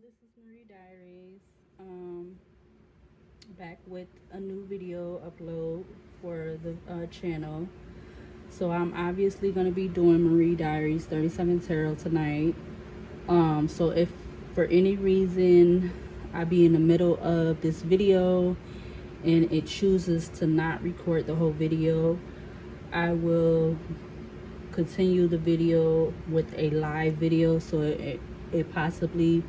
this is Marie Diaries, back with a new video upload for the channel. So I'm obviously going to be doing Marie Diaries 37 Tarot tonight. So if for any reason I be in the middle of this video and it chooses to not record the whole video, I will continue the video with a live video, so it possibly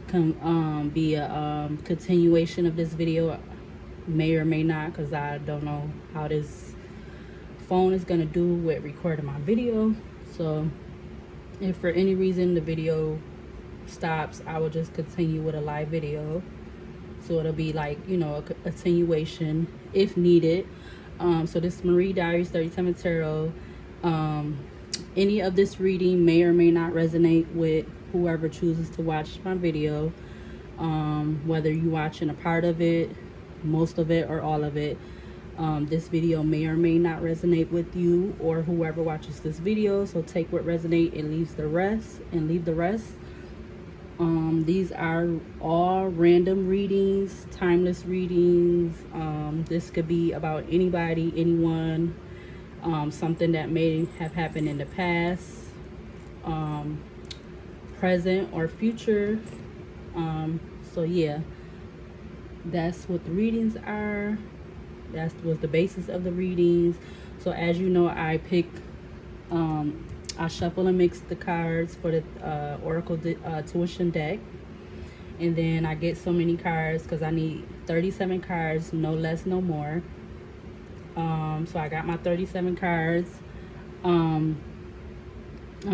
can be a continuation of this video. May or may not, because I don't know how this phone is gonna do with recording my video. So if for any reason the video stops, I will just continue with a live video, so it'll be like, you know, a continuation if needed. So this is Marie Diaries 37 Tarot. Any of this reading may or may not resonate with whoever chooses to watch my video. Whether you're watching a part of it, most of it, or all of it, this video may or may not resonate with you or whoever watches this video. So take what resonate and leave the rest. These are all random readings, timeless readings. This could be about anybody, anyone, something that may have happened in the past, present, or future. So yeah, that's what the readings are. That was the basis of the readings. So as you know, I pick, I shuffle and mix the cards for the Oracle Tuition deck. And then I get so many cards because I need 37 cards, no less, no more. So I got my 37 cards. I'm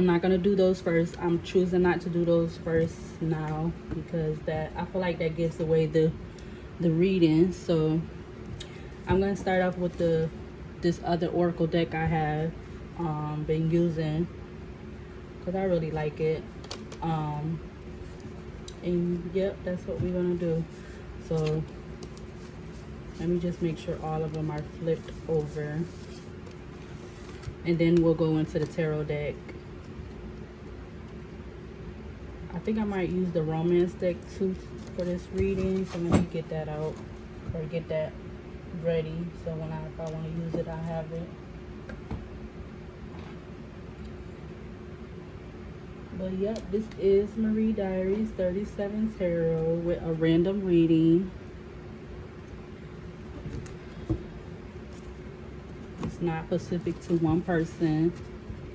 not going to do those first. I'm choosing not to do those first now because that, I feel like that gives away the reading. So I'm going to start off with this other Oracle deck I have been using because I really like it. And yep, that's what we're going to do. So let me just make sure all of them are flipped over. And then we'll go into the tarot deck. I think I might use the romance deck too for this reading. So let me get that out, or get that ready. So when if I want to use it, I have it. But yep, this is Marie Diaries 37 Tarot with a random reading. It's not specific to one person.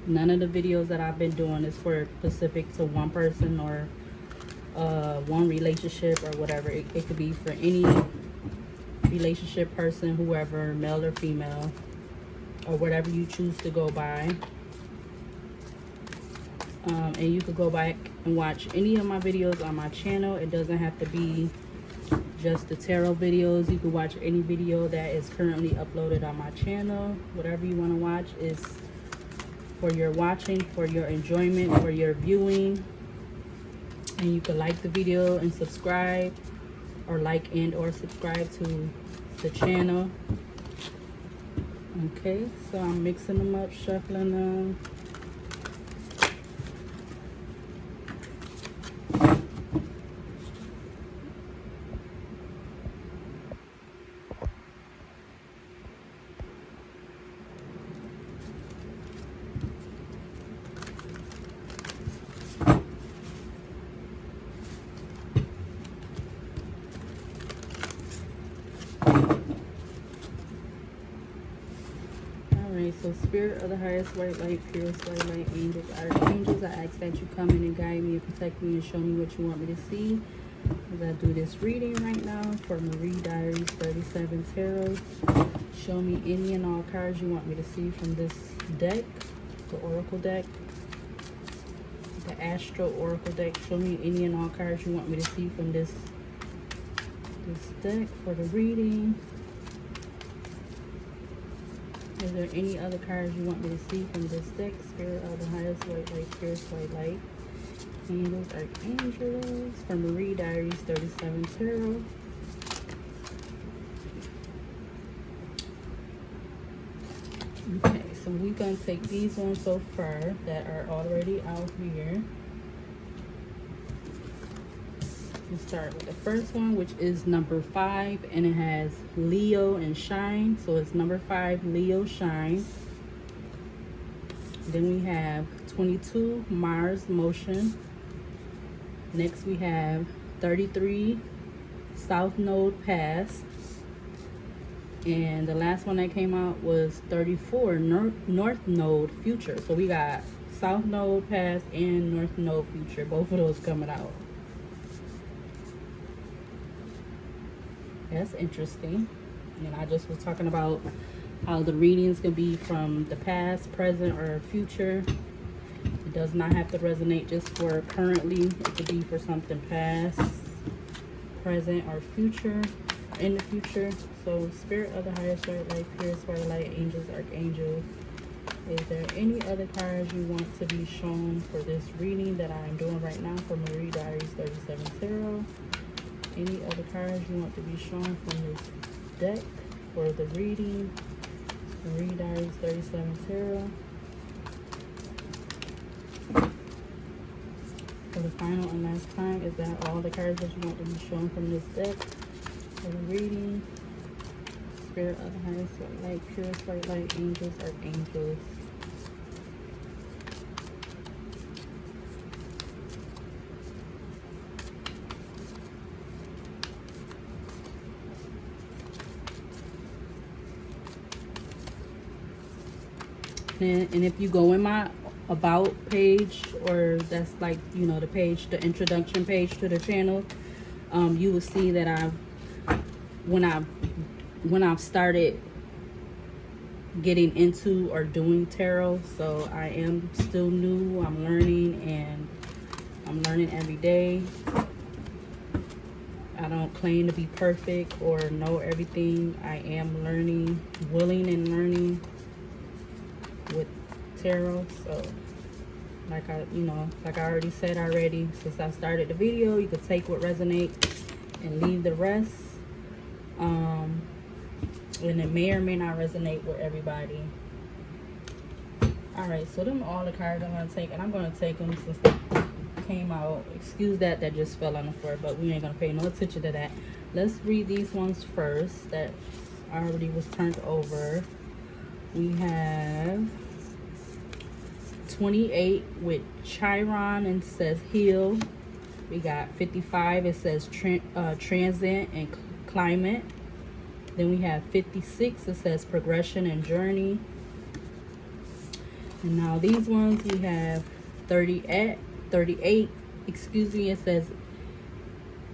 None of the videos that I've been doing is for specific to one person or one relationship or whatever. It could be for any relationship, person, whoever, male or female, or whatever you choose to go by. And you could go back and watch any of my videos on my channel. It doesn't have to be just the tarot videos. You can watch any video that is currently uploaded on my channel. Whatever you want to watch is for your watching, for your enjoyment, for your viewing. And you can like the video and subscribe, or like and or subscribe to the channel. Okay, so I'm mixing them up, shuffling them. So spirit of the highest white light, purest white light, angels, archangels, I ask that you come in and guide me and protect me and show me what you want me to see as I do this reading right now for Marie Diaries 37 Tarot. Show me any and all cards you want me to see from this deck, the Oracle deck, the Astro Oracle deck. Show me any and all cards you want me to see from this deck for the reading. Is there any other cards you want me to see from this deck? Spirit of the highest white light, purest white light, angels, archangels, for Marie Diaries 37 Tarot. Okay, so we're going to take these ones so far that are already out here. Let's start with the first one, which is number 5, and it has Leo and Shine. So it's number 5, Leo Shine. Then we have 22, Mars Motion. Next we have 33, South Node Past. And the last one that came out was 34, North Node Future. So we got South Node Past and North Node Future, both of those coming out. That's interesting. And I just was talking about how the readings can be from the past, present, or future. It does not have to resonate just for currently. It could be for something past, present, or future, in the future. So spirit of the highest white light, purest white light, angels, archangels. Is there any other cards you want to be shown for this reading that I am doing right now for Marie Diaries 37 Tarot? Any other cards you want to be shown from this deck for the reading? Marie Diaries 37 Tarot. For the final and last time, is that all the cards that you want to be shown from this deck for the reading? Spirit of the highest white light, purest white light, angels, archangels. And if you go in my about page, or that's like, you know, the page, the introduction page to the channel, you will see that when I've started getting into or doing tarot. So I am still new. I'm learning, and I'm learning every day. I don't claim to be perfect or know everything. I am learning, willing and learning with tarot. So like I already said already, since I started the video, you could take what resonates and leave the rest. And it may or may not resonate with everybody. All right, so them all the cards I'm gonna take, and I'm gonna take them since they came out. Excuse that just fell on the floor, but we ain't gonna pay no attention to that. Let's read these ones first that already was turned over. We have 28 with Chiron and says heal. We got 55, it says transient and climate. Then we have 56, it says progression and journey. And now these ones, we have 38, excuse me, it says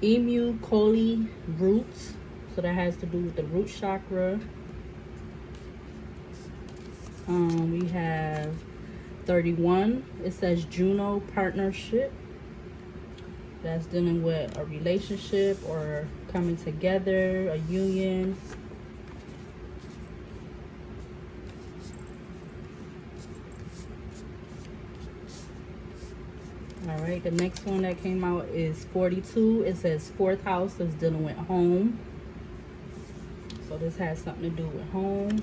emu coli roots. So that has to do with the root chakra. We have 31, it says Juno partnership. That's dealing with a relationship or coming together, a union. All right, the next one that came out is 42. It says 4th house is dealing with home. So this has something to do with home.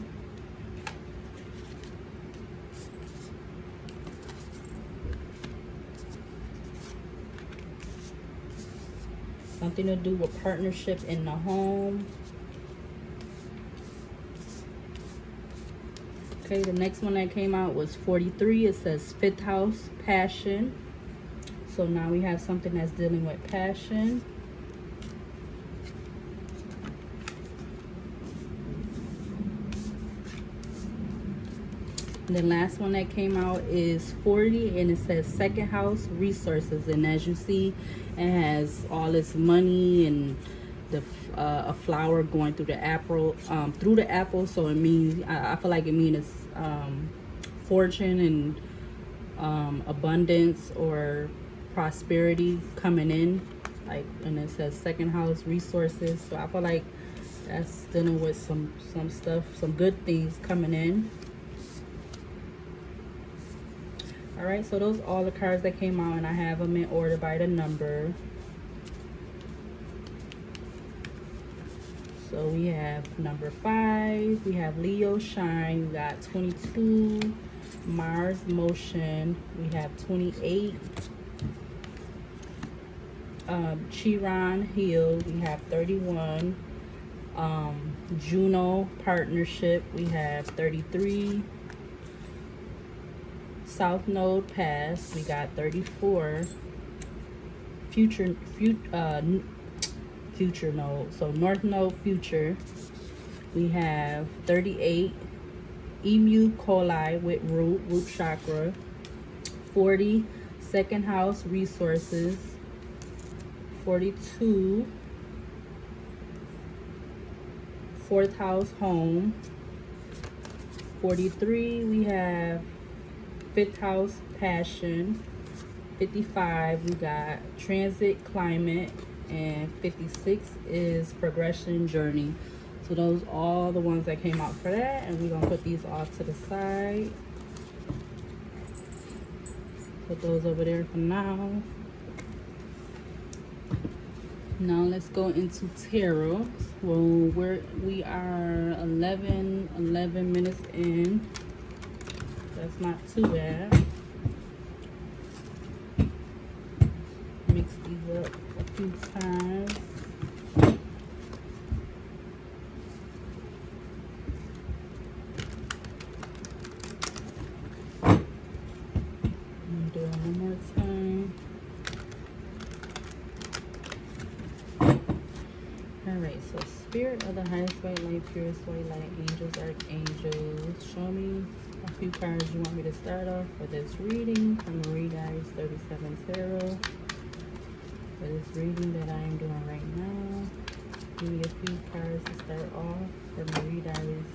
Something to do with partnership in the home. Okay, the next one that came out was 43. It says 5th house, passion. So now we have something that's dealing with passion. And the last one that came out is 40, and it says 2nd house, resources. And as you see, it has all this money and the a flower going through the apple, So it means, I feel like it means fortune and abundance or prosperity coming in. Like, and it says 2nd house, resources. So I feel like that's dealing with some stuff, some good things coming in. All right, so those are all the cards that came out, and I have them in order by the number. So we have number 5, we have Leo Shine, we got 22, Mars Motion, we have 28, Chiron Hill, we have 31. Juno Partnership, we have 33. South Node Pass, we got 34. Future Node, so North Node Future, we have 38. Emu Coli with root chakra, 40. Second house resources, 42. Fourth house home, 43. We have fifth house passion, 55. We got transit climate, and 56 is progression journey. So those are all the ones that came out for that, and we're gonna put these off to the side. Put those over there for now. Now let's go into tarot. Well, we are 11 minutes in. That's not too bad. Mix these up a few times. And do it one more time. Alright, so spirit of the highest white light, purest white light, angels, archangels, show me a few cards you want me to start off for this reading from Marie Diaries 37 Tarot. For this reading that I am doing right now, give me a few cards to start off for Marie Diaries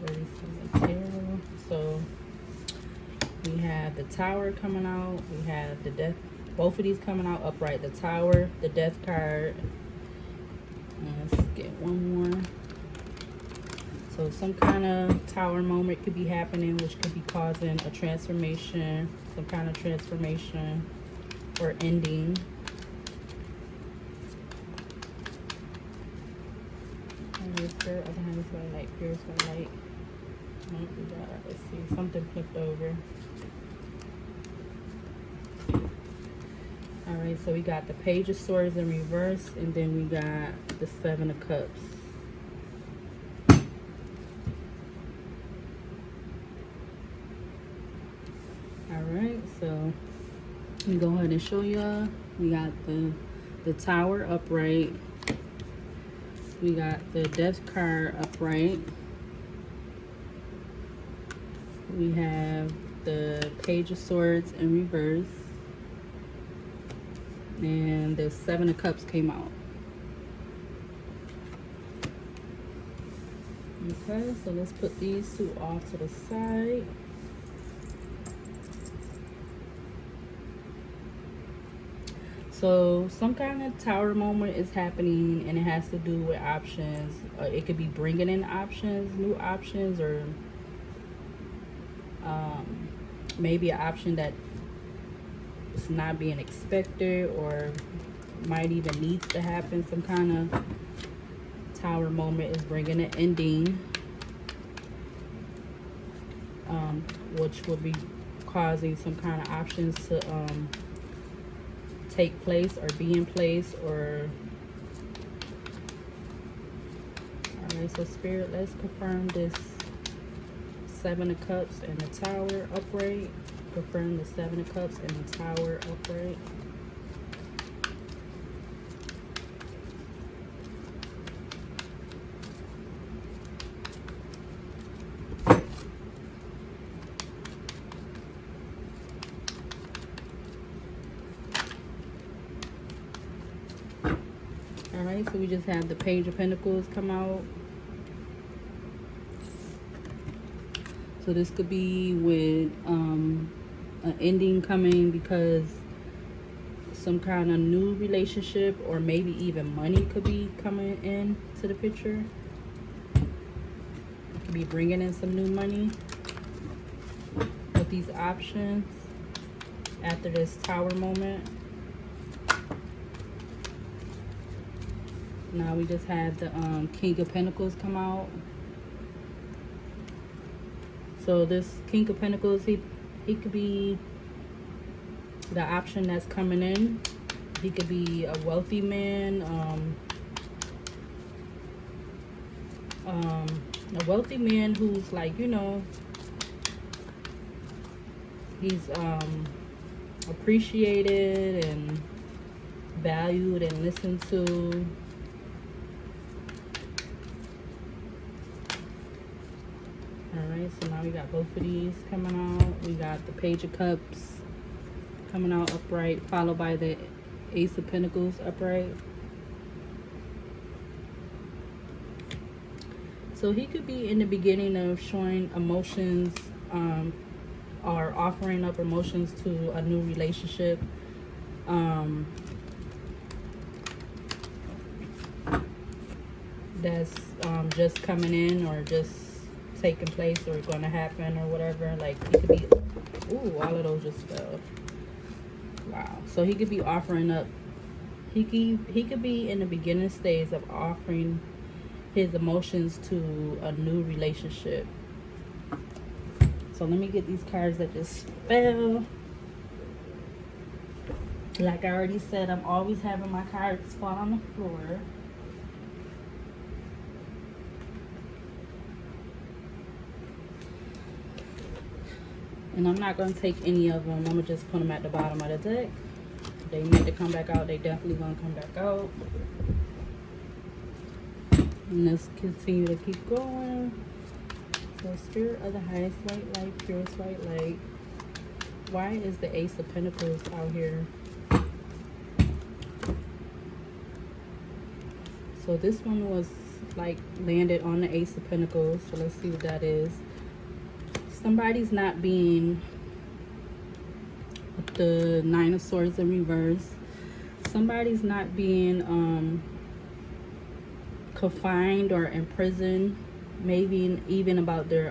37 Tarot. So we have the Tower coming out, we have the Death, both of these coming out upright, the Tower, the Death card. Let's get one more. So some kind of tower moment could be happening, which could be causing a transformation, some kind of transformation or ending. And the spirit of the highest white light, purest white light. Let's see, something flipped over. Alright, so we got the Page of Swords in reverse, and then we got the Seven of Cups. Alright, so let me go ahead and show y'all. We got the Tower upright. We got the Death card upright. We have the Page of Swords in reverse. And the Seven of Cups came out. Okay, so let's put these two off to the side. So some kind of tower moment is happening, and it has to do with options. It could be bringing in options, new options, or maybe an option that it's not being expected, or might even needs to happen. Some kind of tower moment is bringing an ending, which will be causing some kind of options to take place or be in place. Or all right, so Spirit, let's confirm this Seven of Cups and the Tower upright. Confirm the Seven of Cups and the Tower upright. Alright, so we just have the Page of Pentacles come out. So this could be with an ending coming because some kind of new relationship, or maybe even money could be coming in to the picture. It could be bringing in some new money with these options after this Tower moment. Now we just had the King of Pentacles come out. So this King of Pentacles, he could be the option that's coming in. He could be a wealthy man, a wealthy man who's like, you know, he's appreciated and valued and listened to. Alright, so now we got both of these coming out. We got the Page of Cups coming out upright, followed by the Ace of Pentacles upright. So he could be in the beginning of showing emotions, or offering up emotions to a new relationship. That's just coming in, or just taking place, or going to happen, or whatever. Like, he could be, ooh, all of those just fell. Wow. So he could be offering up, he could be in the beginning stage of offering his emotions to a new relationship. So let me get these cards that just fell. Like I already said, I'm always having my cards fall on the floor. And I'm not going to take any of them. I'm going to just put them at the bottom of the deck. They need to come back out. They definitely going to come back out. And let's continue to keep going. So, Spirit of the highest white light, purest white light. Why is the Ace of Pentacles out here? So this one was like landed on the Ace of Pentacles. So let's see what that is. Somebody's not being, with the Nine of Swords in reverse, somebody's not being confined or imprisoned, maybe even about their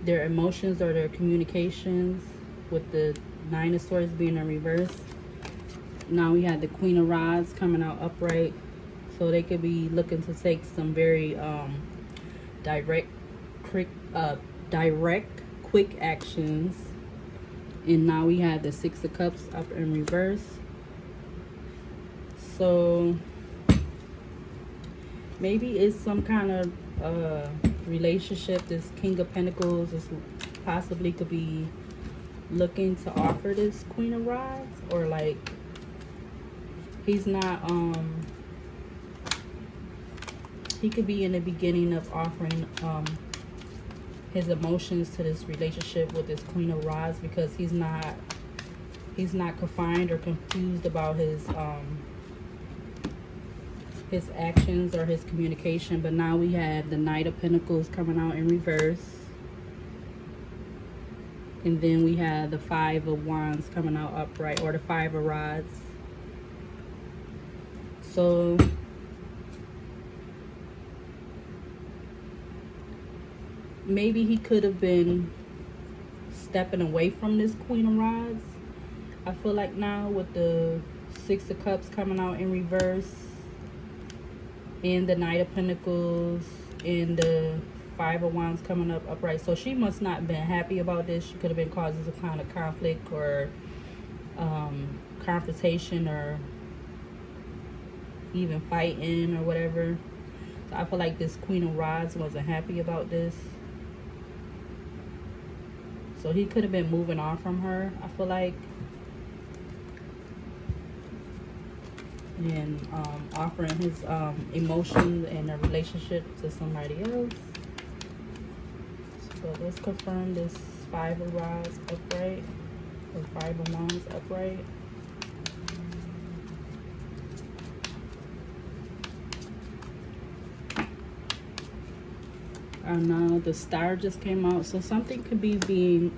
emotions or their communications, with the Nine of Swords being in reverse. Now we have the Queen of Rods coming out upright, so they could be looking to take some very direct, quick actions. And now we have the Six of Cups up in reverse. So maybe it's some kind of relationship. This King of Pentacles is possibly could be looking to offer this Queen of Rods, or like he's not he could be in the beginning of offering his emotions to this relationship with this Queen of Rods, because he's not confined or confused about his actions or his communication. But now we have the Knight of Pentacles coming out in reverse, and then we have the Five of Wands coming out upright, or the Five of Rods. So maybe he could have been stepping away from this Queen of Rods. I feel like now with the Six of Cups coming out in reverse, and the Knight of Pentacles, and the Five of Wands coming up upright. So she must not have been happy about this. She could have been causing some kind of conflict or confrontation, or even fighting or whatever. So I feel like this Queen of Rods wasn't happy about this. So he could have been moving on from her, I feel like, and offering his emotions and a relationship to somebody else. So let's confirm this Five of Rods upright, or Five of Wands upright. And now the Star just came out, so something could be being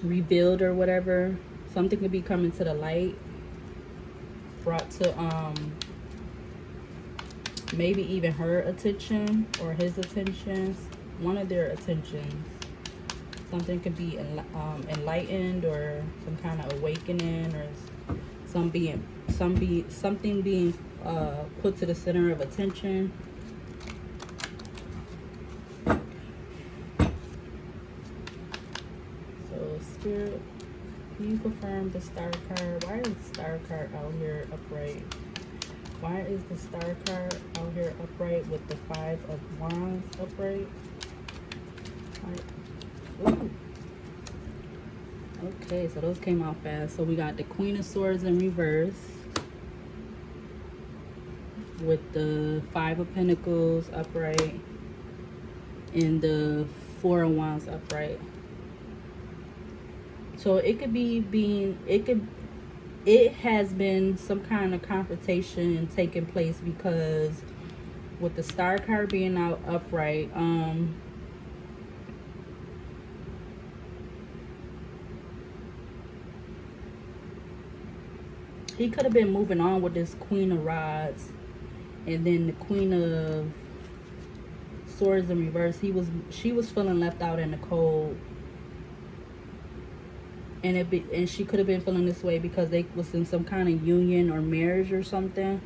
revealed or whatever. Something could be coming to the light, brought to maybe even her attention or his attention, one of their attentions. Something could be enlightened, or some kind of awakening, or something being put to the center of attention. So Spirit, Can you confirm the star card? Why is the star card out here upright? Why is the star card out here upright with the 5 of Wands upright? Ooh. Okay, so those came out fast. So we got the Queen of Swords in reverse with the 5 of Pentacles upright and the 4 of Wands upright. So it could be it has been some kind of confrontation taking place, because with the star card being out upright, he could have been moving on with this Queen of Rods, and then the Queen of Swords in reverse. She was feeling left out in the cold, and she could have been feeling this way because they was in some kind of union or marriage or something.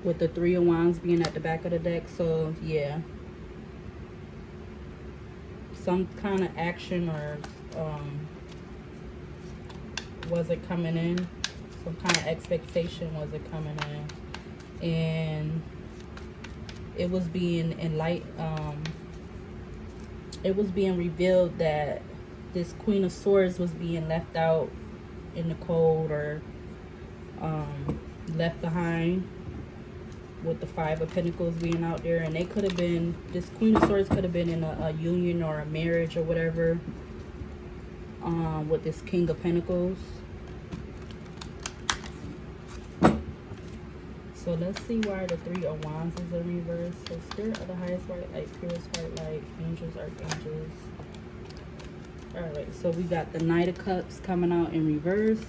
With the 3 of Wands being at the back of the deck, so yeah, some kind of action or wasn't coming in, some kind of expectation wasn't coming in, and it was being it was being revealed that this Queen of Swords was being left out in the cold, or left behind, with the 5 of Pentacles being out there. And they could have been, this Queen of Swords could have been in a union or a marriage or whatever, with this King of Pentacles. So let's see why the 3 of Wands is in reverse. So Spirit of the highest white light, purest white light, angels, archangels. Alright, so we got the Knight of Cups coming out in reverse.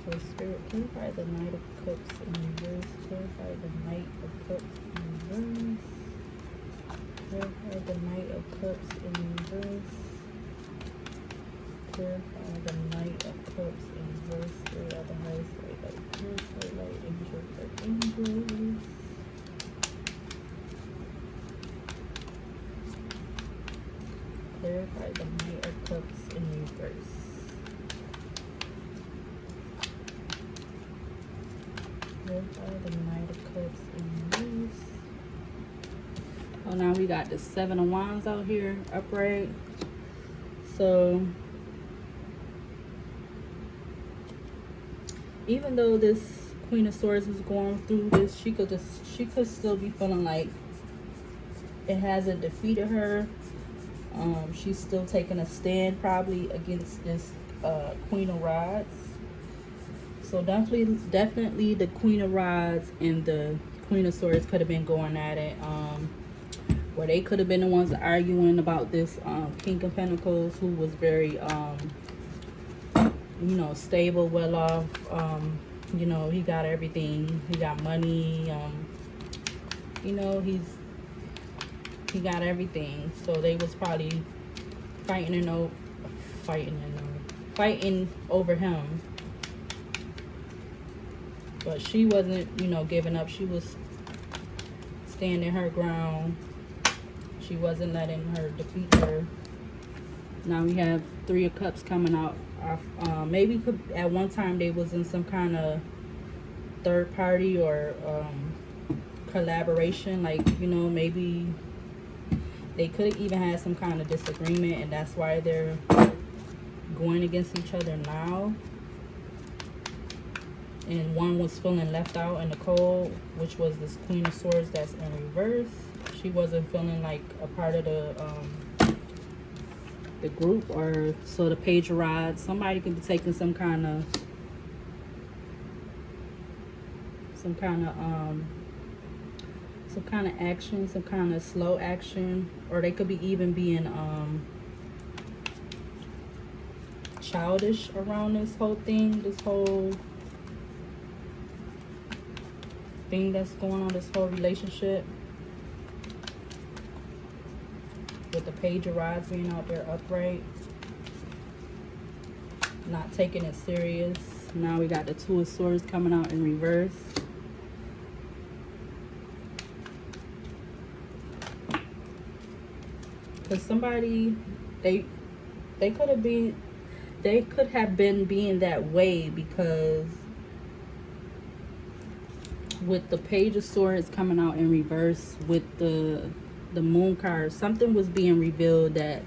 So Spirit, clarify the Knight of Cups in reverse. Clarify the Knight of Cups in reverse. Clarify the Knight of Cups in reverse. Clarify the Knight of Cups in reverse. Spirit of the highest white light, purest white light, angels, archangels. Clarify the Knight of Cups in reverse. Clarify the Knight of Cups in reverse. Oh, now we got the 7 of Wands out here upright. So even though this Queen of Swords is going through this, she could still be feeling like it hasn't defeated her. She's still taking a stand probably against this Queen of Rods. So definitely the Queen of Rods and the Queen of Swords could have been going at it, where they could have been the ones arguing about this King of Pentacles, who was very you know, stable, well off. You know, he got everything. He got money. You know, he got everything. So they was probably fighting over him. But she wasn't, you know, giving up. She was standing her ground. She wasn't letting her defeat her. Now we have 3 of Cups coming out. Maybe at one time they was in some kind of third party or collaboration, like, you know, maybe they could have even had some kind of disagreement, and that's why they're going against each other now. And one was feeling left out in the cold, which was this Queen of Swords that's in reverse. She wasn't feeling like a part of the group, or so the Page of Rods. Somebody could be taking some kind of action, some kind of slow action, or they could be even being childish around this whole thing, this whole thing that's going on, this whole relationship. With the Page of Rods being out there upright, not taking it serious. Now we got the 2 of Swords coming out in reverse. Because somebody, they could have been, being that way, because with the Page of Swords coming out in reverse with the Moon card, something was being revealed that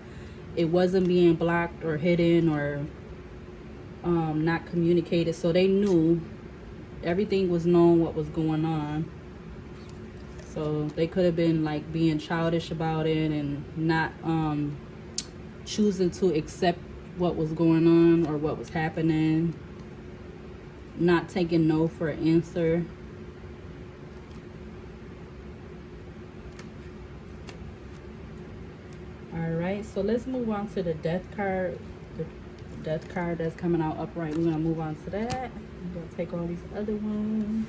it wasn't being blocked or hidden or not communicated. So they knew, everything was known what was going on. So they could have been like being childish about it and not choosing to accept what was going on or what was happening, not taking no for an answer. All right, so let's move on to the Death card. The Death card that's coming out upright. We're gonna move on to that. I'm gonna take all these other ones.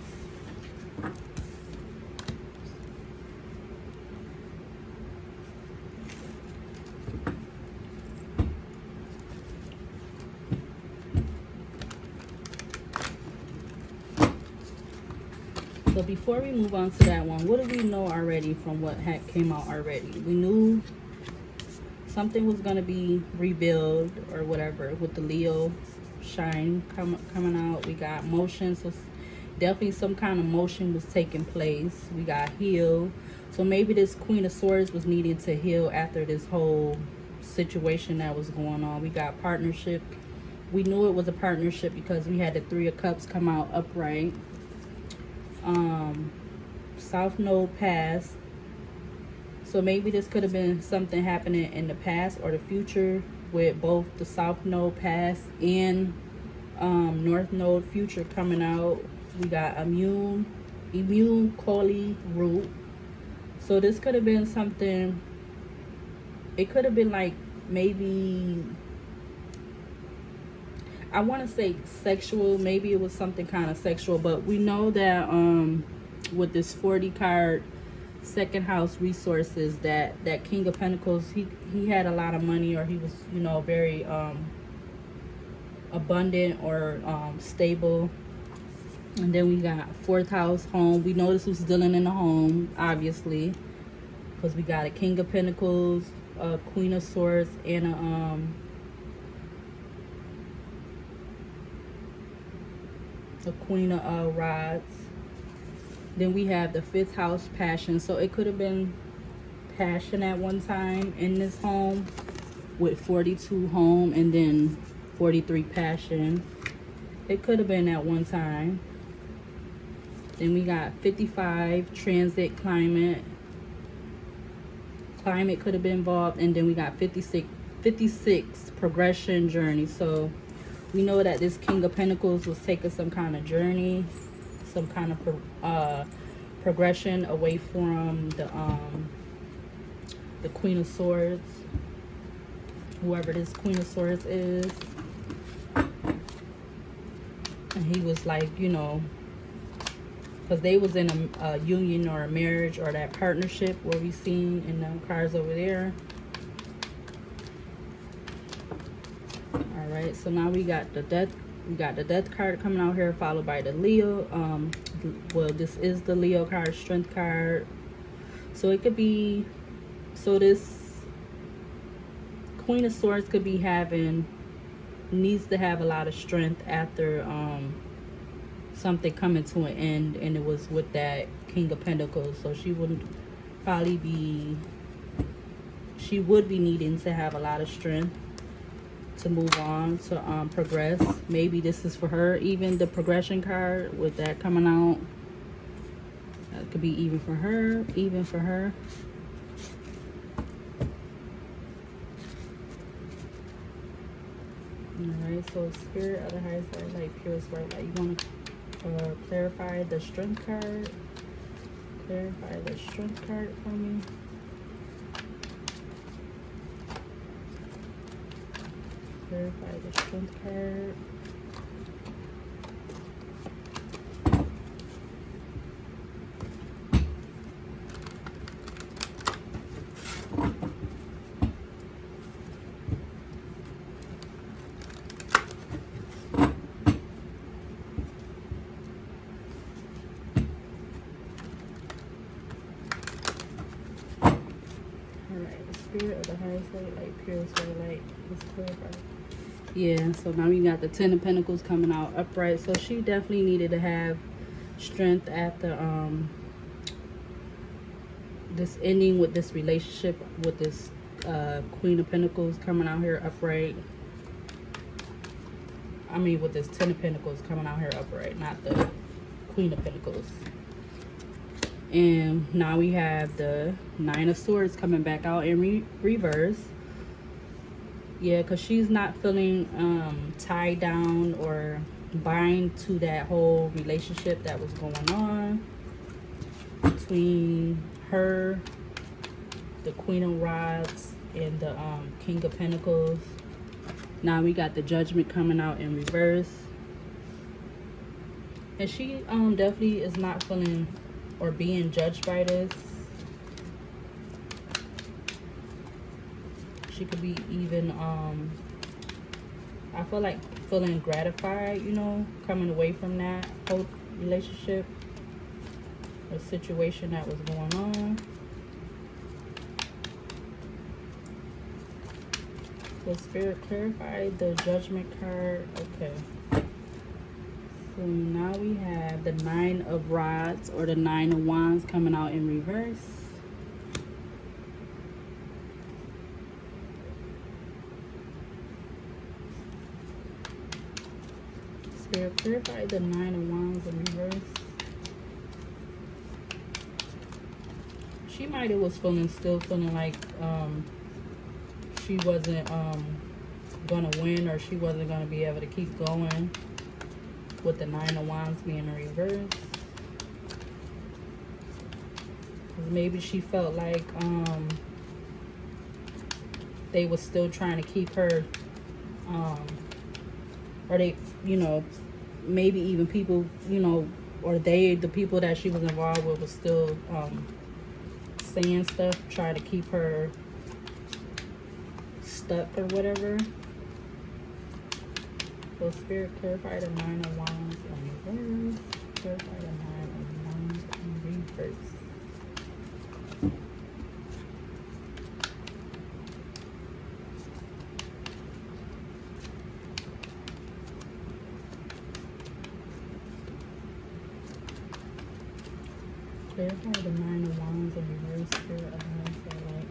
So before we move on to that one, what do we know already from what had came out already? We knew something was going to be revealed or whatever with the Leo shine coming out. We got motion, so definitely some kind of motion was taking place. We got heal. So maybe this Queen of Swords was needing to heal after this whole situation that was going on. We got partnership. We knew it was a partnership because we had the Three of Cups come out upright. South Node past. So maybe this could have been something happening in the past or the future with both the South Node past and North Node future coming out. We got immune Koli root. So this could have been something, it could have been like maybe, I want to say sexual. Maybe it was something kind of sexual, but we know that with this 40 card second house resources, that King of Pentacles, he had a lot of money, or he was, you know, very abundant or stable. And then we got fourth house home. We know this was dealing in the home, obviously, because we got a King of Pentacles, a Queen of Swords, and a Queen of Rods. Then we have the fifth house, passion. So it could have been passion at one time in this home with 42 home and then 43 passion. It could have been at one time. Then we got 55 transit, climate. Climate could have been involved. And then we got 56 progression, journey. So we know that this King of Pentacles was taking some kind of journey, some kind of progression away from the Queen of Swords, whoever this Queen of Swords is. And he was like, you know, because they was in a union or a marriage or that partnership where we seen in the cards over there. All right, so now we got the death. We got the Death card coming out here, followed by the Leo. Well, this is the Leo card, Strength card. So it could be, so this Queen of Swords could be needs to have a lot of strength after something coming to an end, and it was with that King of Pentacles. So she wouldn't probably be, she would be needing to have a lot of strength to move on, to progress. Maybe this is for her, even the progression card with that coming out. That could be even for her, Alright, so Spirit of the highest light, like purest white light. You want to clarify the Strength card? Clarify the Strength card for me. Clarify the Strength card. Alright, let's Spirit of the highest light, purest light, is clarified. Yeah, so now we got the Ten of Pentacles coming out upright. So she definitely needed to have strength after this ending with this relationship with this Queen of Pentacles coming out here upright. I mean, with this Ten of Pentacles coming out here upright, not the Queen of Pentacles. And now we have the Nine of Swords coming back out in reverse. Yeah, because she's not feeling tied down or bind to that whole relationship that was going on between her, the Queen of Rods, and the King of Pentacles. Now we got the Judgment coming out in reverse. And she definitely is not feeling or being judged by this. She could be even, I feel like feeling gratified, you know, coming away from that whole relationship or situation that was going on. So Spirit, clarify the Judgment card. Okay. So now we have the Nine of Rods or the Nine of Wands coming out in reverse. Spirit, clarify the Nine of Wands in reverse. She might have was still feeling like she wasn't gonna win, or she wasn't gonna be able to keep going with the Nine of Wands being in reverse. Maybe she felt like they were still trying to keep her, or they, you know, maybe even people, you know, or the people that she was involved with was still saying stuff, trying to keep her stuck or whatever. So Spirit, clarify the Nine of Wands in reverse. Clarify the Nine of Wands in reverse. Clarify the Nine of Wands in reverse. Spirit of light.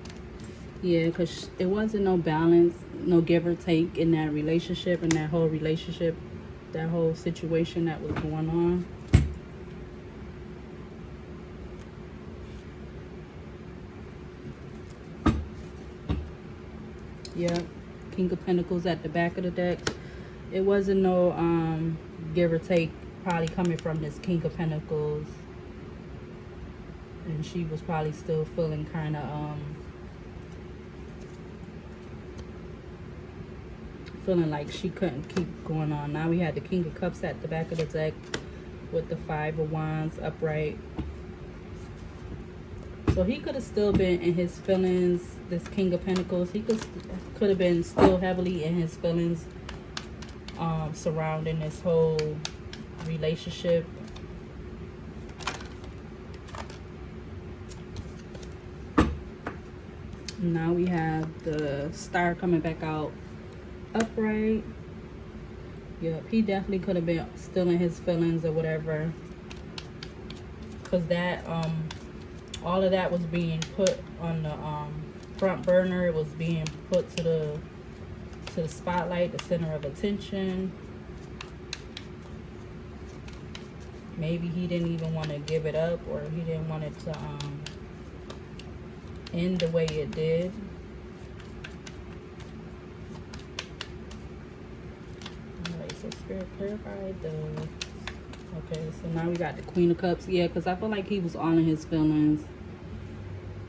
Yeah, because there wasn't no balance, no give or take in that relationship, and that whole relationship, that whole situation that was going on. Yep, King of Pentacles at the back of the deck. It wasn't no give or take probably coming from this King of Pentacles. And she was probably still feeling kind of feeling like she couldn't keep going on. Now we had the King of Cups at the back of the deck with the Five of Wands upright. So he could have still been in his feelings, this King of Pentacles. He could have been still heavily in his feelings surrounding this whole relationship. Now we have the Star coming back out upright. Yep, he definitely could have been still in his feelings or whatever, because that all of that was being put on the front burner. It was being put to the spotlight, the center of attention. Maybe he didn't even want to give it up, or he didn't want it to end the way it did. Alright, so Spirit, clarify the... Okay, so now we got the Queen of Cups. Yeah, because I feel like he was all in his feelings.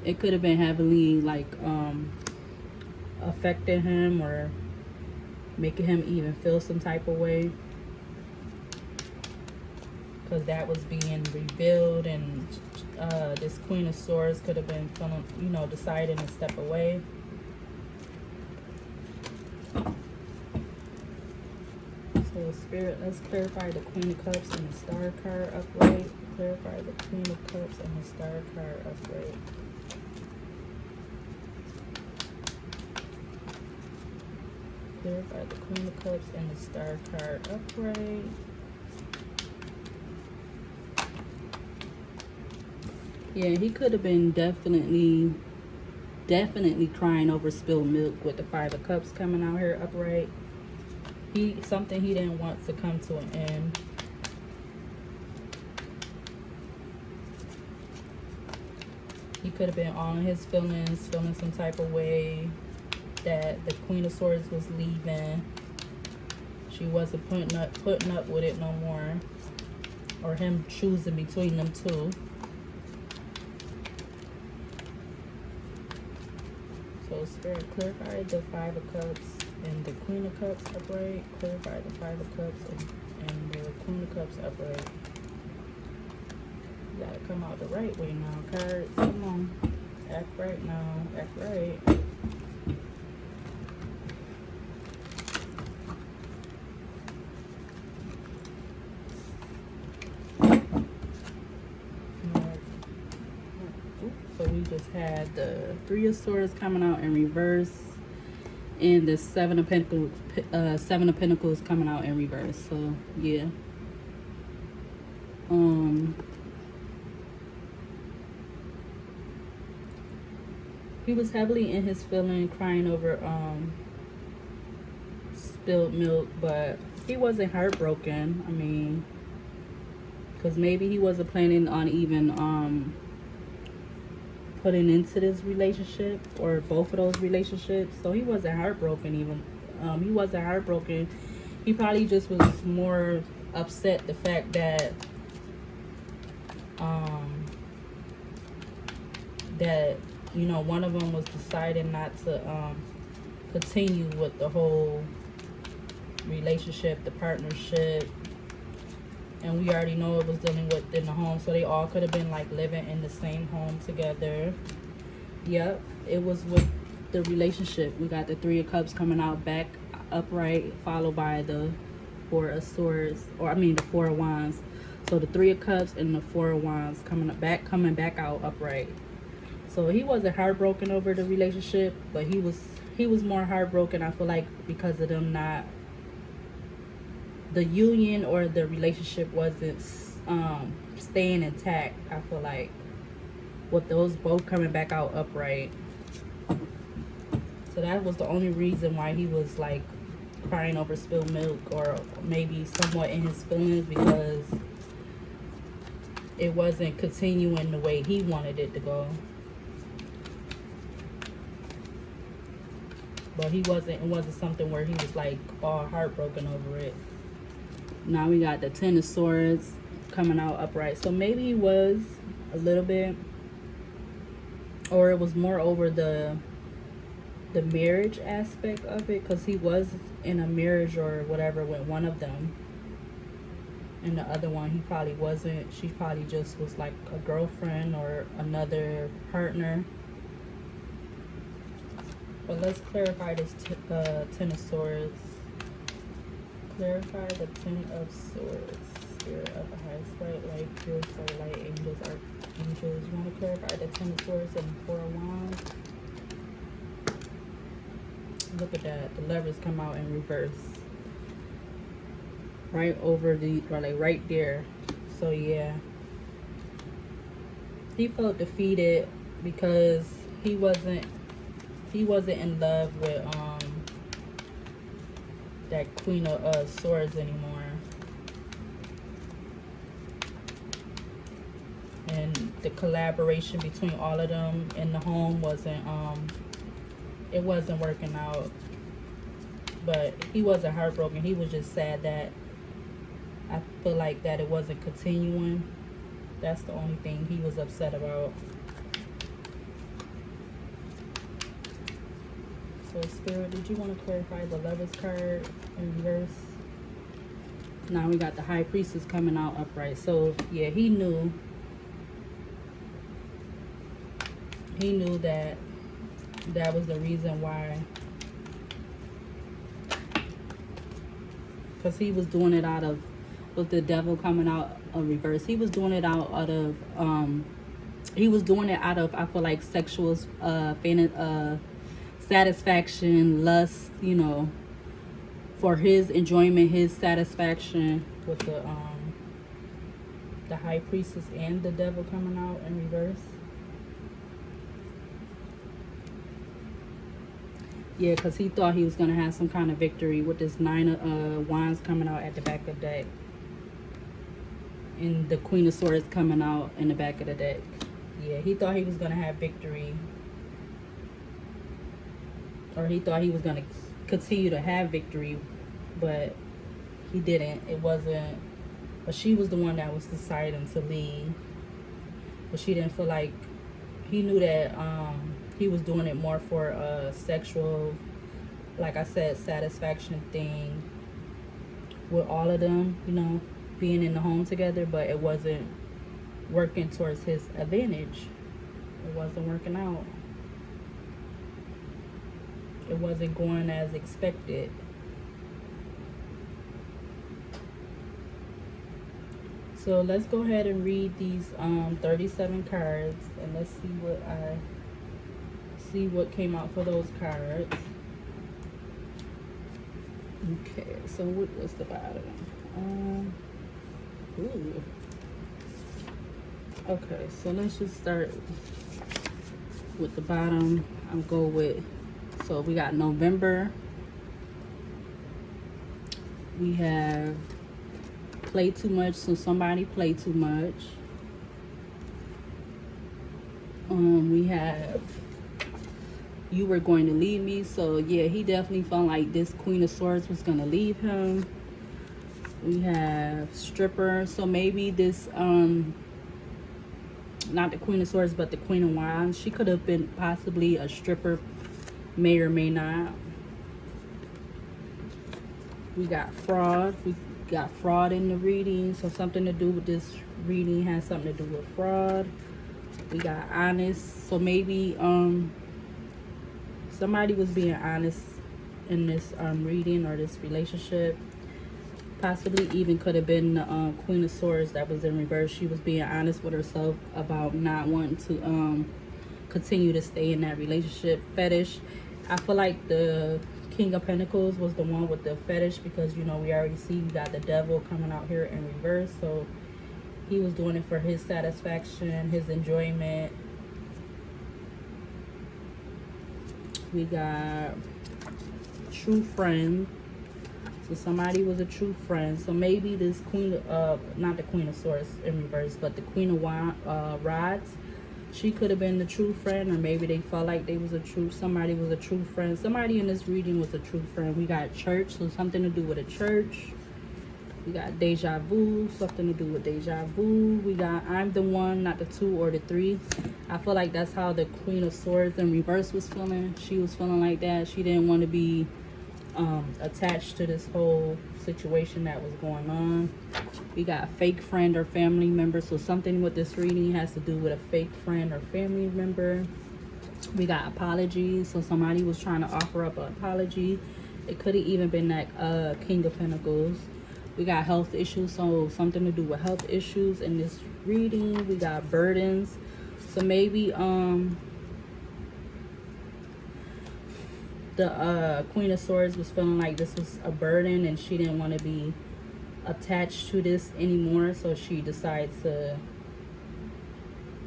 It could have been heavily, like, affecting him or making him even feel some type of way. Because that was being revealed, and this Queen of Swords could have been feeling, you know, deciding to step away. So Spirit, let's clarify the Queen of Cups and the Star card upright. Clarify the Queen of Cups and the Star card upright. Clarify the Queen of Cups and the Star card upright. Yeah, he could have been definitely crying over spilled milk with the Five of Cups coming out here upright. Something he didn't want to come to an end. He could have been on his feelings, feeling some type of way that the Queen of Swords was leaving. She wasn't putting up with it no more, or him choosing between them two. So Spirit, clarify the Five of Cups and the Queen of Cups upright. Clarify the Five of Cups and the Queen of Cups upright. You gotta come out the right way now, cards. Come on. Act right now. Act right. So we just had the Three of Swords coming out in reverse, and the Seven of Pentacles coming out in reverse. So yeah. He was heavily in his feeling, crying over spilled milk, but he wasn't heartbroken. I mean, because maybe he wasn't planning on even putting into this relationship, or both of those relationships. So he wasn't heartbroken even. He wasn't heartbroken. He probably just was more upset the fact that that, you know, one of them was deciding not to continue with the whole relationship, the partnership. And we already know it was dealing with in the home, so they all could have been like living in the same home together. Yep, it was with the relationship. We got the Three of Cups coming out back upright, followed by the Four of Swords, or I mean the Four of Wands. So the Three of Cups and the Four of Wands coming back out upright. So he wasn't heartbroken over the relationship, but he was more heartbroken, I feel like, because of them not, the union or the relationship wasn't staying intact. I feel like with those both coming back out upright. So that was the only reason why he was like crying over spilled milk, or maybe somewhat in his feelings, because it wasn't continuing the way he wanted it to go. But it wasn't something where he was like all heartbroken over it. Now we got the Ten of Swords coming out upright. So maybe he was a little bit, or it was more over the marriage aspect of it, because he was in a marriage or whatever with one of them, and the other one he probably wasn't. She probably just was like a girlfriend or another partner. But let's clarify this Ten of Swords. Clarify the Ten of Swords. Spirit of the highest light, purify light, angels, archangels. You want to clarify the Ten of Swords and the Four of Wands? Look at that. The Lovers come out in reverse. Right over the, or like right there. So yeah. He felt defeated because he wasn't in love with that Queen of Swords anymore. And the collaboration between all of them in the home wasn't it wasn't working out. But he wasn't heartbroken. He was just sad that, I feel like, that it wasn't continuing. That's the only thing he was upset about. So Spirit, did you want to clarify the Lovers card in reverse? Now we got the High Priestess coming out upright. So yeah, he knew that that was the reason why, because he was doing it out of, with the Devil coming out of reverse, he was doing it out of I feel like sexual satisfaction, lust, you know, for his enjoyment, his satisfaction, with the High Priestess and the Devil coming out in reverse. Yeah, because he thought he was going to have some kind of victory with this 9 of Wands coming out at the back of the deck. And the Queen of Swords coming out in the back of the deck. Yeah, he thought he was going to have victory. Or he thought he was going to continue to have victory. But he didn't. It wasn't. But she was the one that was deciding to leave. But she didn't feel like. He knew that he was doing it more for a sexual, like I said, satisfaction thing with all of them, you know, being in the home together, but it wasn't working towards his advantage. It wasn't working out. It wasn't going as expected. So let's go ahead and read these 37 cards, and let's see what came out for those cards. Okay, so what was the bottom? Ooh. Okay, so let's just start with the bottom. I'm go with, so we got November. We have play too much, so somebody played too much. We have you were going to leave me, so yeah, he definitely felt like this Queen of Swords was gonna leave him. We have stripper, so maybe this not the Queen of Swords but the Queen of Wands, she could have been possibly a stripper, may or may not. We got fraud. We got fraud in the reading, so something to do with this reading has something to do with fraud. We got honest, so maybe somebody was being honest in this reading or this relationship. Possibly even could have been the Queen of Swords that was in reverse. She was being honest with herself about not wanting to continue to stay in that relationship. Fetish, I feel like the King of Pentacles was the one with the fetish, because you know we already see we got the Devil coming out here in reverse, so he was doing it for his satisfaction, his enjoyment. We got true friend, so somebody was a true friend. So maybe this Queen of not the Queen of Swords in reverse, but the Queen of Rods, she could have been the true friend, or maybe they felt like they was somebody was a true friend. Somebody in this reading was a true friend. We got church, so something to do with a church. We got deja vu, something to do with deja vu. We got I'm the one, not the 2 or the 3. I feel like that's how the Queen of Swords in reverse was feeling. She was feeling like that. She didn't want to be attached to this whole situation that was going on. We got fake friend or family member, so something with this reading has to do with a fake friend or family member. We got apologies, so somebody was trying to offer up an apology. It could have even been that King of Pentacles. We got health issues, so something to do with health issues in this reading. We got burdens, so maybe the Queen of Swords was feeling like this was a burden and she didn't want to be attached to this anymore, so she decides to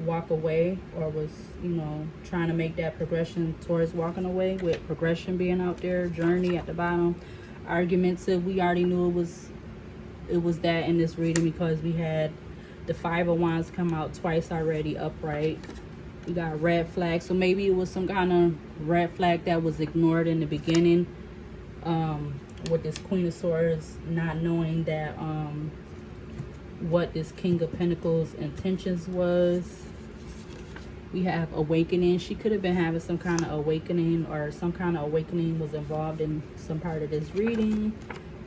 walk away, or was, you know, trying to make that progression towards walking away, with progression being out there. Journey at the bottom. Argumentative, we already knew it was that in this reading, because we had the 5 of Wands come out twice already upright. We got red flag, so maybe it was some kind of red flag that was ignored in the beginning, with this Queen of Swords not knowing that what this King of Pentacles intentions was. We have awakening. She could have been having some kind of awakening, or some kind of awakening was involved in some part of this reading.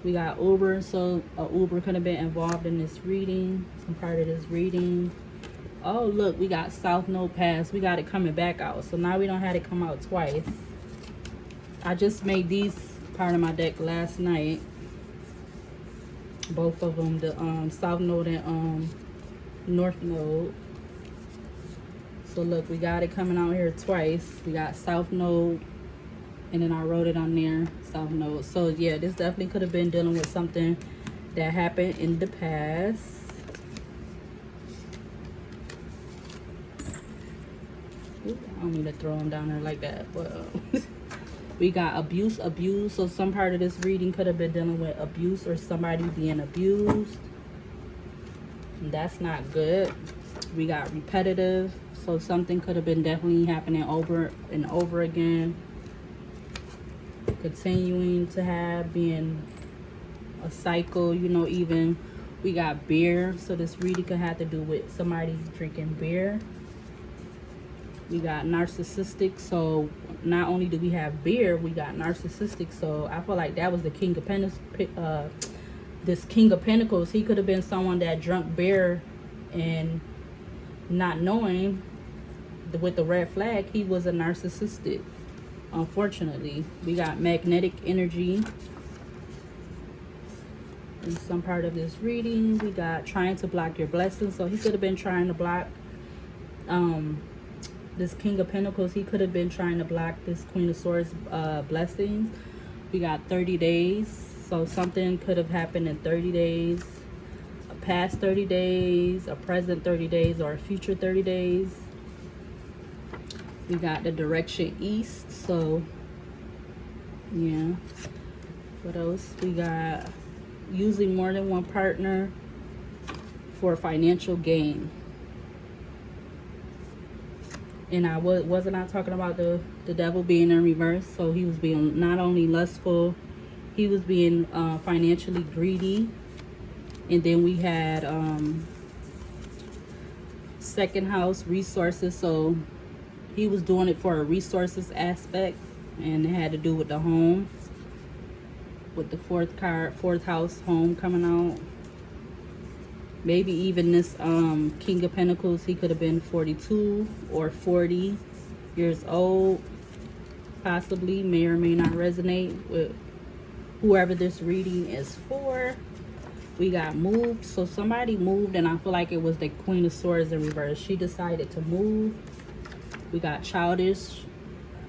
We got Uber, so Uber could have been involved in this reading, some part of this reading. Oh look, we got South Node Pass. We got it coming back out, so now we don't have it come out twice. I just made these part of my deck last night, both of them, the South Node and North Node. So look, we got it coming out here twice. We got South Node And then I wrote it on there, South Node. So yeah, this definitely could have been dealing with something that happened in the past. Ooh, I don't mean to throw them down there like that, but we got abuse. So some part of this reading could have been dealing with abuse or somebody being abused. That's not good. We got repetitive. So something could have been definitely happening over and over again. Continuing to have, being a cycle, you know. Even we got beer, so this reading could have to do with somebody drinking beer. We got narcissistic, so not only do we have beer, we got narcissistic. So I feel like that was the King of Pentacles. This King of Pentacles, he could have been someone that drunk beer and not knowing with the red flag, he was a narcissistic. Unfortunately, we got magnetic energy in some part of this reading. We got trying to block your blessings. So he could have been trying to block this King of Pentacles. He could have been trying to block this Queen of Swords blessings. We got 30 days. So something could have happened in 30 days, a past 30 days, a present 30 days, or a future 30 days. We got the direction east. So yeah, what else? We got using more than one partner for financial gain. And I wasn't I talking about the devil being in reverse. So he was being not only lustful, he was being financially greedy. And then we had second house, resources. So he was doing it for a resources aspect, and it had to do with the home, with the fourth card, fourth house, home coming out. Maybe even this King of Pentacles, he could have been 42 or 40 years old. Possibly, may or may not resonate with whoever this reading is for. We got moved. So somebody moved, and I feel like it was the Queen of Swords in reverse. She decided to move. We got childish.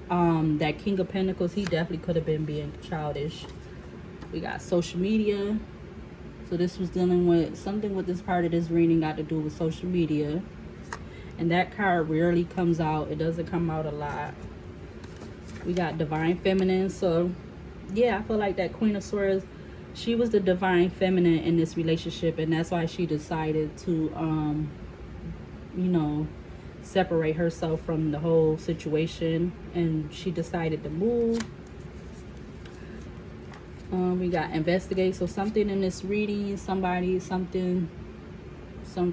That King of Pentacles, he definitely could have been being childish. We got social media. So this was dealing with something with this part of this reading got to do with social media. And that card rarely comes out. It doesn't come out a lot. We got divine feminine. So yeah, I feel like that Queen of Swords, she was the divine feminine in this relationship, and that's why she decided to you know, separate herself from the whole situation, and she decided to move. We got investigate. So something in this reading, somebody, something,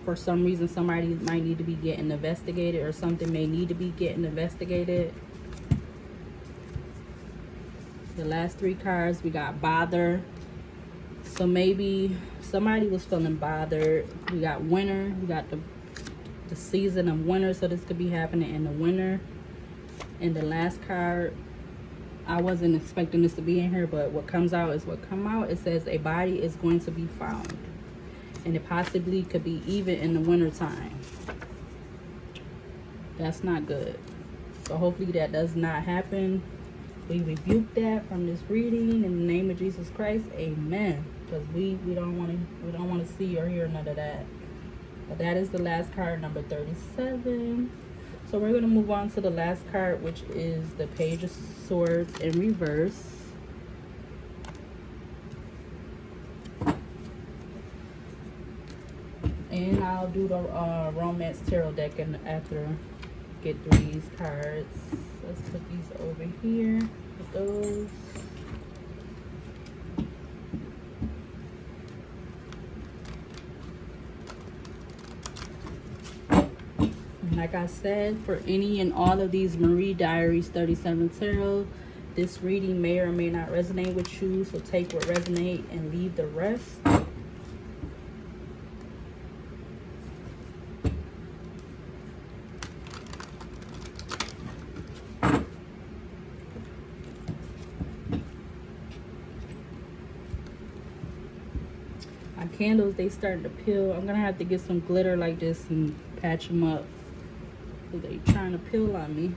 for some reason somebody might need to be getting investigated, or something may need to be getting investigated. The last three cards, we got bother. So maybe somebody was feeling bothered. We got winter. We got the season of winter, so this could be happening in the winter. And the last card, I wasn't expecting this to be in here, but what comes out is what come out. It says a body is going to be found, and it possibly could be even in the winter time. That's not good. So hopefully that does not happen. We rebuke that from this reading in the name of Jesus Christ. Amen. Because we don't want to see or hear none of that. But that is the last card, number 37. So we're going to move on to the last card, which is the Page of Swords in reverse. And I'll do the Romance Tarot deck and after get through these cards. Let's put these over here with those. Like I said, for any and all of these Marie Diaries 37 Tarot, this reading may or may not resonate with you, so take what resonates and leave the rest. My candles, they starting to peel. I'm gonna have to get some glitter like this and patch them up. They trying to peel on me.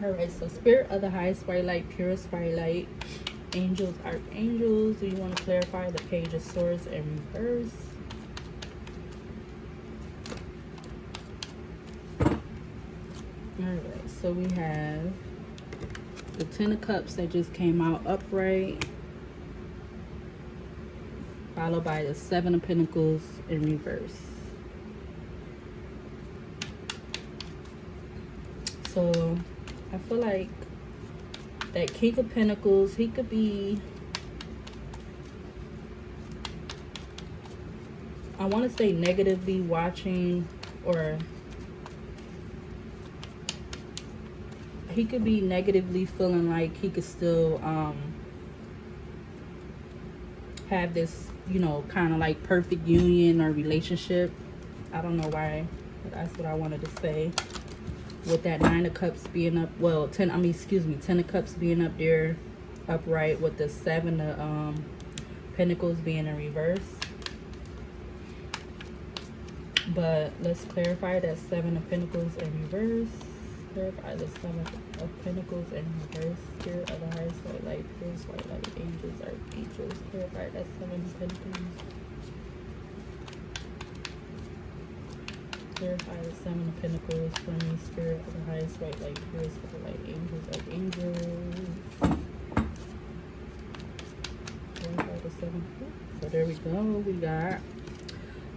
All right, so spirit of the highest white light, purest white light, angels, archangels. Do you want to clarify the page of swords in reverse? All right, so we have the 10 of cups that just came out upright, followed by the 7 of pentacles in reverse. So I feel like that King of Pentacles, he could be, I want to say, negatively watching, or he could be negatively feeling like he could still have this, you know, kind of like perfect union or relationship. I don't know why, but that's what I wanted to say. With that 9 of cups being up, well, 10 of cups being up there upright, with the 7 of pentacles being in reverse. But let's clarify that 7 of pentacles in reverse. Clarify the 7 of pentacles in reverse. Spirit of the highest white light, purest white light, angels, archangels. Clarify that 7 of pentacles. Clarify the 7 of pentacles for me. Spirit of the highest white light, purest white light, angels, archangels. Clarify the 7. So there we go. We got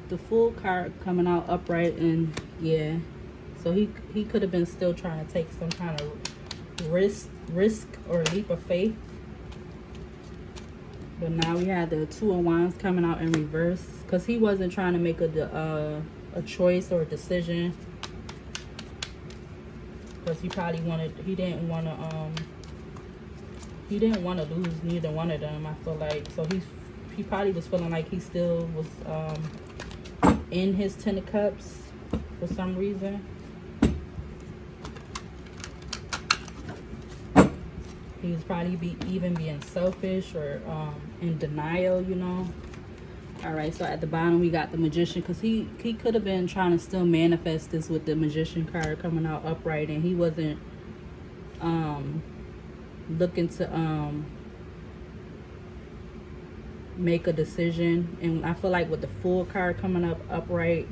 the Fool card coming out upright, and yeah. So he could have been still trying to take some kind of risk or leap of faith. But now we have the 2 of Wands coming out in reverse, because he wasn't trying to make a choice or a decision, because he didn't want to lose neither one of them, I feel like. So he probably was feeling like he still was in his 10 of cups for some reason. He was probably even being selfish or in denial, you know. All right, so at the bottom we got the Magician, because he could have been trying to still manifest this with the Magician card coming out upright, and he wasn't looking to make a decision. And I feel like with the Fool card coming up upright,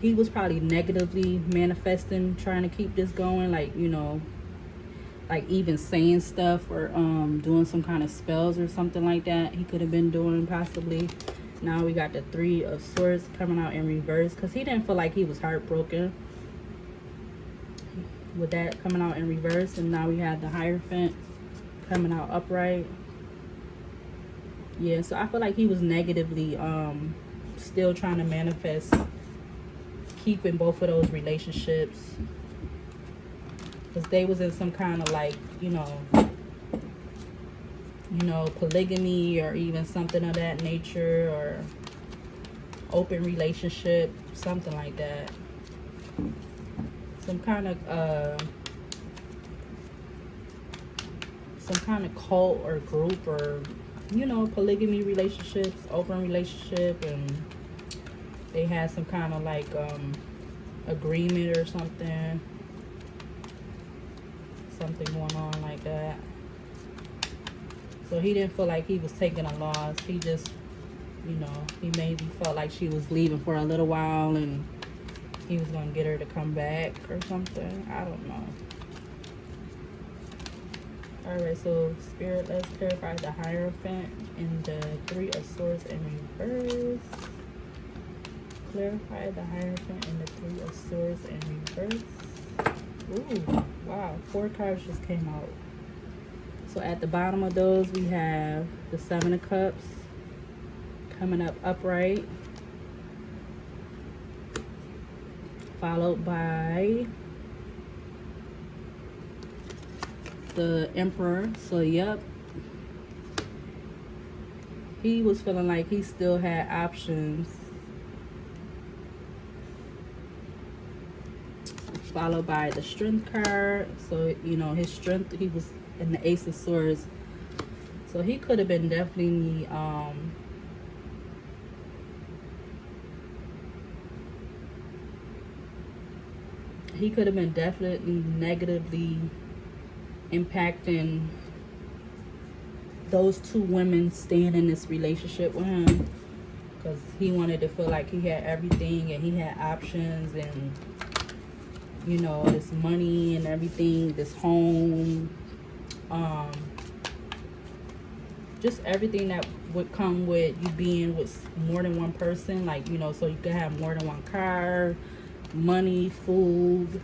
he was probably negatively manifesting, trying to keep this going, like, you know, like even saying stuff or doing some kind of spells or something like that. He could have been doing possibly. Now we got the 3 of Swords coming out in reverse, because he didn't feel like he was heartbroken with that coming out in reverse. And now we have the Hierophant coming out upright. Yeah, so I feel like he was negatively still trying to manifest keeping both of those relationships, because they was in some kind of like, you know, polygamy or even something of that nature, or open relationship, something like that. Some kind of cult or group, or, you know, polygamy relationships, open relationship, and they had some kind of like agreement or something going on like that. So he didn't feel like he was taking a loss. He just, you know, he maybe felt like she was leaving for a little while and he was going to get her to come back or something. I don't know. Alright, so Spirit, let's clarify the Hierophant and the 3 of Swords in reverse. Clarify the Hierophant and the 3 of Swords in reverse. Ooh, wow, 4 cards just came out. So at the bottom of those, we have the 7 of Cups coming up upright, followed by the Emperor. So yep, he was feeling like he still had options, followed by the Strength card. So, you know, his strength, he was in the Ace of Swords, so he could have been definitely negatively impacting those two women staying in this relationship with him, because he wanted to feel like he had everything and he had options, and you know, this money and everything, this home, just everything that would come with you being with more than one person, like, you know, so you could have more than one car, money, food,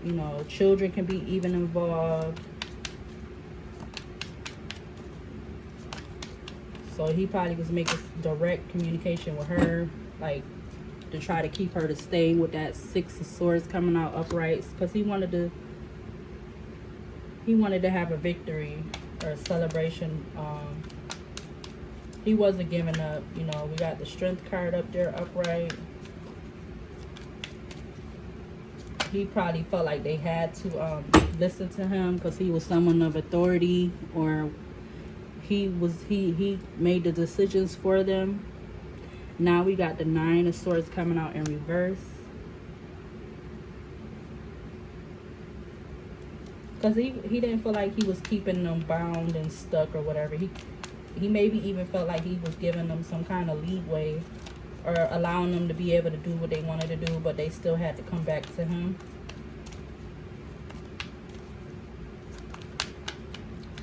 you know, children can be even involved. So he probably was making direct communication with her, like, to try to keep her to stay with that Six of Swords coming out upright, because he wanted to have a victory or a celebration. He wasn't giving up. You know, we got the Strength card up there upright. He probably felt like they had to listen to him because he was someone of authority, or he made the decisions for them. Now we got the Nine of Swords coming out in reverse. Because he didn't feel like he was keeping them bound and stuck or whatever. He maybe even felt like he was giving them some kind of leeway, or allowing them to be able to do what they wanted to do, but they still had to come back to him.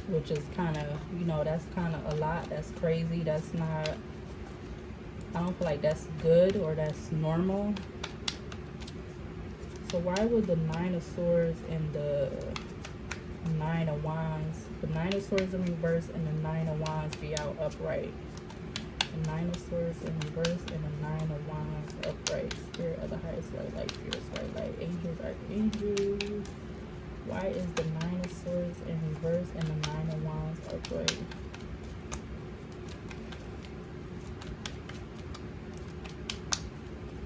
Which is kind of, you know, that's kind of a lot. That's crazy. That's not, I don't feel like that's good or that's normal. So why would the Nine of Swords and the Nine of Wands, the Nine of Swords in reverse and the Nine of Wands be out upright? The Nine of Swords in reverse and the Nine of Wands upright. Spirit of the highest light, fierce light, angels, archangels. Why is the Nine of Swords in reverse and the Nine of Wands upright?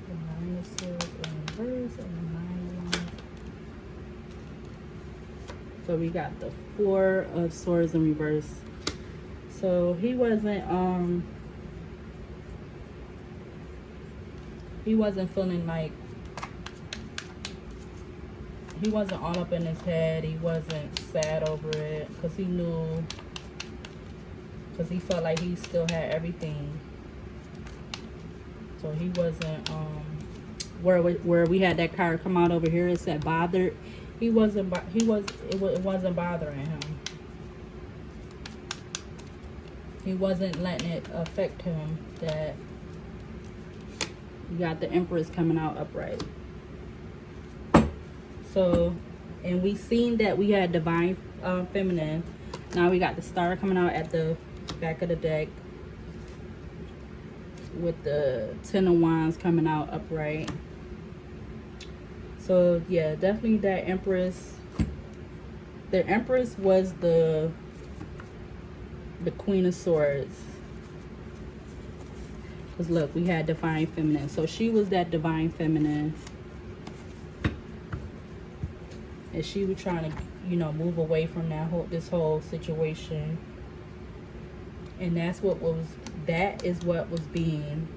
The Nine of Swords in reverse and the Nine of Wands. So we got the Four of Swords in reverse. So he wasn't feeling like, he wasn't all up in his head. He wasn't sad over it, because he knew, because he felt like he still had everything. So he wasn't where we had that card come out over here, it said bothered. It wasn't bothering him. He wasn't letting it affect him. That you got the Empress coming out upright. So, and we seen that we had Divine Feminine. Now we got the Star coming out at the back of the deck, with the Ten of Wands coming out upright. So yeah, definitely that Empress. The Empress was the Queen of Swords. Because look, we had Divine Feminine. So she was that Divine Feminine. And she was trying to, you know, move away from this whole situation. And that is what was being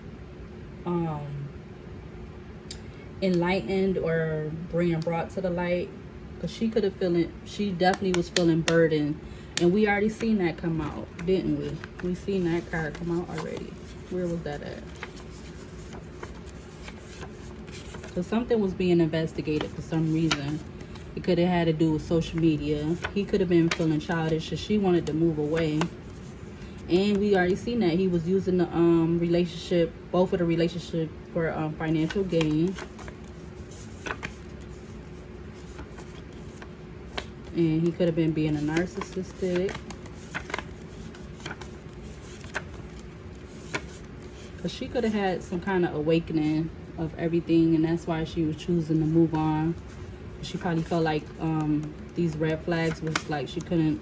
enlightened or being brought to the light. Because she definitely was feeling burdened. And we already seen that come out, didn't we? We seen that card come out already. Where was that at? Because something was being investigated for some reason. It could have had to do with social media. He could have been feeling childish, so she wanted to move away. And we already seen that he was using the relationship, both of the relationship, for financial gain. And he could have been being a narcissistic. Because she could have had some kind of awakening of everything, and that's why she was choosing to move on. She probably felt like these red flags was like she couldn't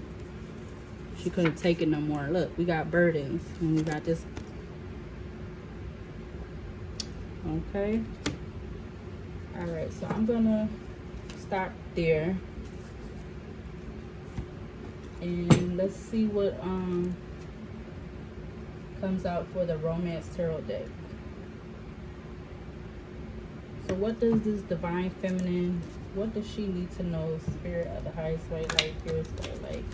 take it no more. Look, we got burdens, and we got this. Okay. All right, so I'm gonna stop there, and let's see what comes out for the Romance Tarot deck. So what does this Divine Feminine What does she need to know? Spirit of the highest white light, purest white light,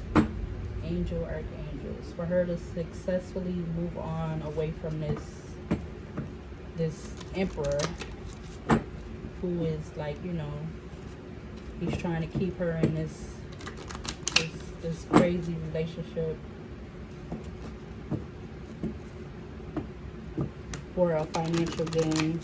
angel, archangels, for her to successfully move on away from this emperor who is like, you know, he's trying to keep her in this crazy relationship for a financial gain.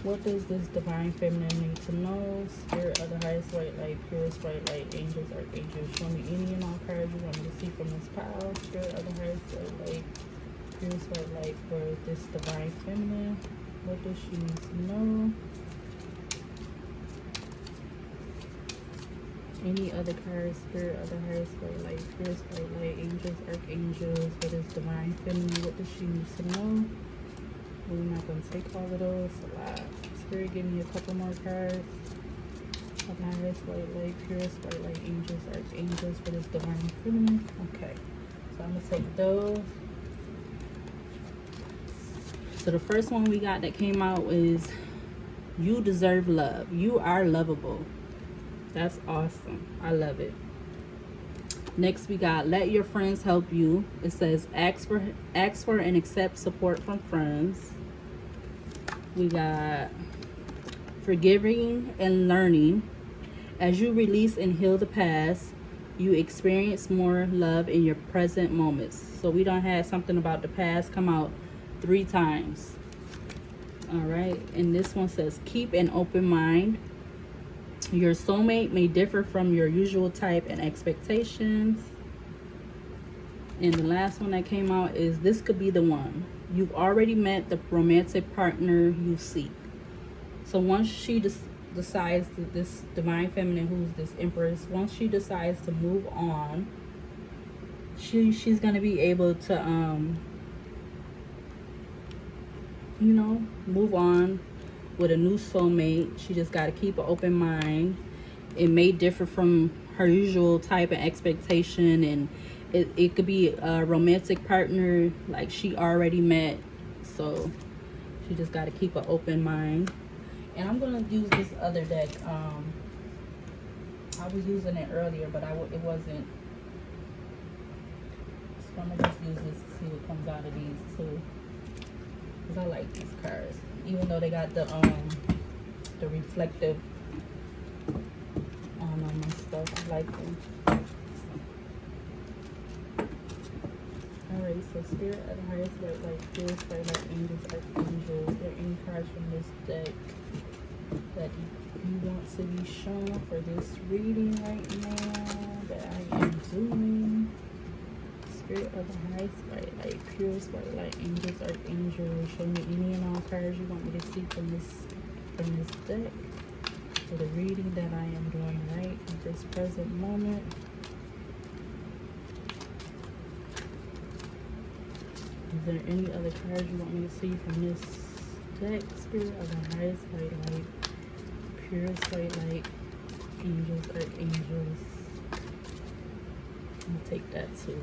What does this divine feminine need to know? Spirit of the highest white light, purest white light, angels, archangels. Show me any and all cards you want me to see from this pile. Spirit of the highest white light, purest white light for this divine feminine. What does she need to know? Any other cards? Spirit of the highest white light, purest white light, angels, archangels for this divine feminine. What does she need to know? We're not going to take all of those. A lot. Spirit, give me a couple more cards. Of the highest white light, purest white light, angels, archangels for this divine feminine. Okay. So I'm going to take those. So the first one we got that came out is you deserve love. You are lovable. That's awesome. I love it. Next we got let your friends help you. It says ask for and accept support from friends. We got forgiving and learning. As you release and heal the past, you experience more love in your present moments. So we don't have something about the past come out 3 times. All right, and this one says keep an open mind. Your soulmate may differ from your usual type and expectations. And the last one that came out is this could be the one. You've already met the romantic partner you seek. So once she decides that this divine feminine, who's this empress, once she decides to move on, she's gonna be able to you know, move on with a new soulmate. She just got to keep an open mind. It may differ from her usual type of expectation, and it could be a romantic partner like she already met. So she just got to keep an open mind. And I'm gonna use this other deck. I was using it earlier, but it wasn't. So I'm gonna just use this to see what comes out of these two, because I like these cards, even though they got the reflective on them and stuff. I like them. Alright, so spirit of the highest white light, purest white light, angels, archangels. Is there any cards from this deck that you want to be shown for this reading right now that I am doing? Spirit of the highest white light, purest white light, angels, archangels. Show me any and all cards you want me to see from this deck for the reading that I am doing right at this present moment. Is there any other cards you want me to see from this deck? Spirit of the highest white light, purest white light, angels, archangels. I'll take that too.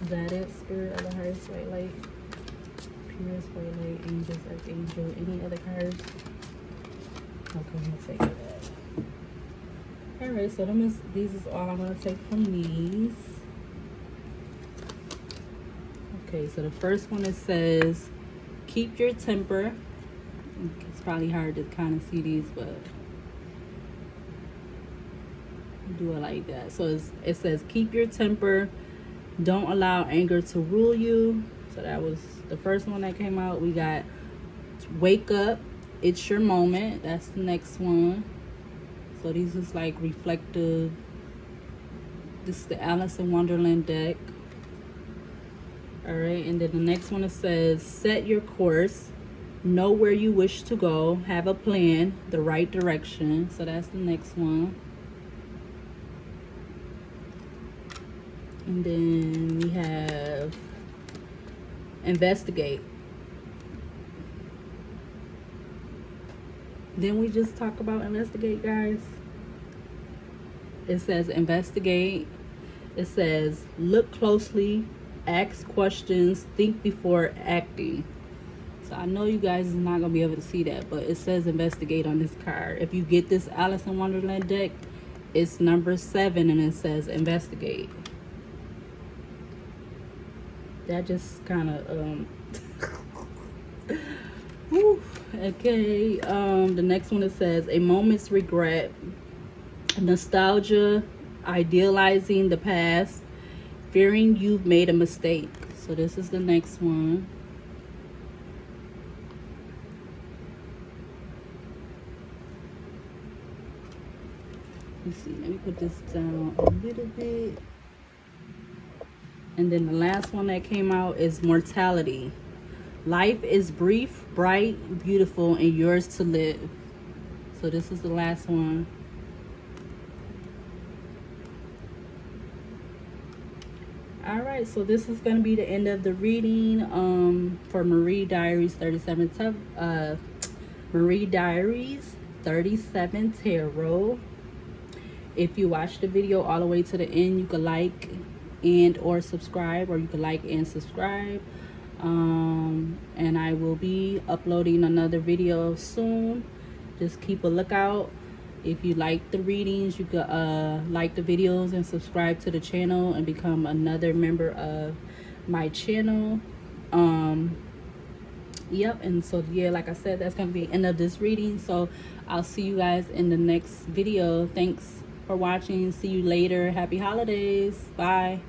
Is that it? Spirit of the highest white light, purest white light, angels, archangel. Any other cards? Okay, I'm gonna take that. Alright, so these is all I'm gonna take from these. Okay, so the first one, it says keep your temper. It's probably hard to kind of see these, but do it like that. So it says keep your temper. Don't allow anger to rule you. So that was the first one that came out. We got wake up. It's your moment. That's the next one. So these is like reflective. This is the Alice in Wonderland deck. All right, and then the next one, it says set your course. Know where you wish to go. Have a plan, the right direction. So that's the next one. And then we have investigate. Didn't we just talk about investigate, guys? It says investigate. It says look closely, ask questions, think before acting. So I know you guys is not gonna be able to see that, but it says investigate on this card. If you get this Alice in Wonderland deck, it's number 7 and it says investigate. That just kind of okay. The next one, it says a moment's regret, nostalgia, idealizing the past, fearing you've made a mistake. So this is the next one. Let's see, let me put this down a little bit. And then the last one that came out is mortality. Life is brief, bright, beautiful, and yours to live. So this is the last one. All right, so this is going to be the end of the reading for Marie Diaries 37 Marie Diaries 37 Tarot. If you watch the video all the way to the end, you can like and or subscribe, or you can like and subscribe. And I will be uploading another video soon. Just keep a lookout. If you like the readings, you could like the videos and subscribe to the channel and become another member of my channel. Yep, and so yeah, like I said, that's gonna be the end of this reading. So I'll see you guys in the next video. Thanks for watching. See you later. Happy holidays. Bye.